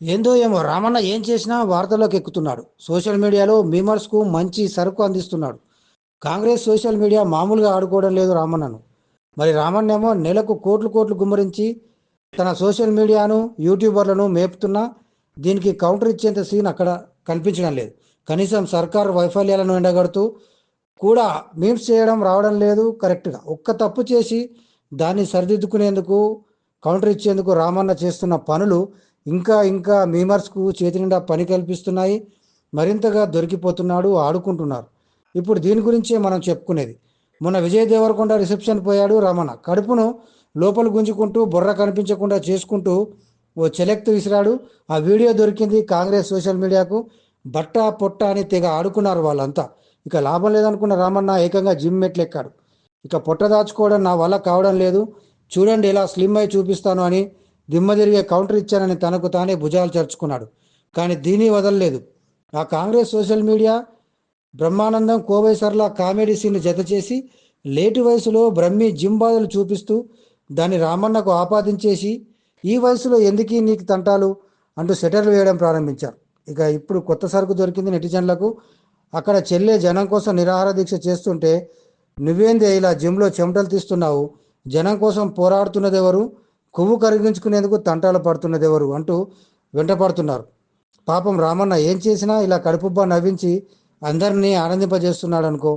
ఏందో ఏమో రామన్న ఏం చేసినా వార్తల్లోకి ఎక్కుతున్నాడు. సోషల్ మీడియాలో మీమర్స్కు మంచి సరుకు అందిస్తున్నాడు. కాంగ్రెస్ సోషల్ మీడియా మామూలుగా ఆడుకోవడం లేదు రామన్నను. మరి రామన్నేమో నెలకు కోట్లు కోట్లు గుమ్మరించి తన సోషల్ మీడియాను యూట్యూబర్లను మేపుతున్నా దీనికి కౌంటర్ ఇచ్చేంత సీన్ అక్కడ కనిపించడం లేదు. కనీసం సర్కారు వైఫల్యాలను ఎండగడుతూ కూడా మీమ్స్ చేయడం రావడం లేదు కరెక్ట్గా. ఒక్క తప్పు చేసి దాన్ని సరిదిద్దుకునేందుకు కౌంటర్ ఇచ్చేందుకు రామన్న చేస్తున్న పనులు ఇంకా ఇంకా మీమర్స్కు చేతి నిండా పని కల్పిస్తున్నాయి. మరింతగా దొరికిపోతున్నాడు, ఆడుకుంటున్నారు. ఇప్పుడు దీని గురించే మనం చెప్పుకునేది. మొన్న విజయ్ దేవరకొండ రిసెప్షన్ పోయాడు రామన్న. కడుపును లోపల గుంజుకుంటూ బుర్ర కనిపించకుండా చేసుకుంటూ ఓ చెలెక్తు విసిరాడు. ఆ వీడియో దొరికింది కాంగ్రెస్ సోషల్ మీడియాకు. బట్ట పొట్ట అని తెగ ఆడుకున్నారు వాళ్ళంతా. ఇక లాభం లేదనుకున్న రామన్న ఏకంగా జిమ్ మెట్లెక్కాడు. ఇక పొట్ట దాచుకోవడం నా వల్ల కావడం లేదు, చూడండి ఎలా స్లిమ్ అయి చూపిస్తాను అని దిమ్మ తిరిగే కౌంటర్ ఇచ్చానని తనకు తానే భుజాలు చరుచుకున్నాడు. కానీ దీన్ని వదలలేదు. ఆ కాంగ్రెస్ సోషల్ మీడియా బ్రహ్మానందం కోవై సర్లా కామెడీ సీన్ జత చేసి లేటు వయసులో బ్రహ్మి జిమ్ బాధలు చూపిస్తూ దాన్ని రామన్నకు ఆపాదించేసి ఈ వయసులో ఎందుకీ నీకు తంటాలు అంటూ సెటర్లు వేయడం ప్రారంభించారు. ఇక ఇప్పుడు కొత్త సరుకు దొరికింది నెటిజన్లకు. అక్కడ చెల్లె జనం కోసం నిరాహార దీక్ష చేస్తుంటే నువ్వేందే ఇలా జిమ్లో చెమటలు తీస్తున్నావు, జనం కోసం పోరాడుతున్నది ఎవరు, కొవ్వు కరిగించుకునేందుకు తంటాలు పడుతున్నది ఎవరు అంటూ వెంటపడుతున్నారు. పాపం రామన్న ఏం చేసినా ఇలా కడుపుబ్బా నవ్వించి అందరినీ ఆనందింపజేస్తున్నాడు అనుకో.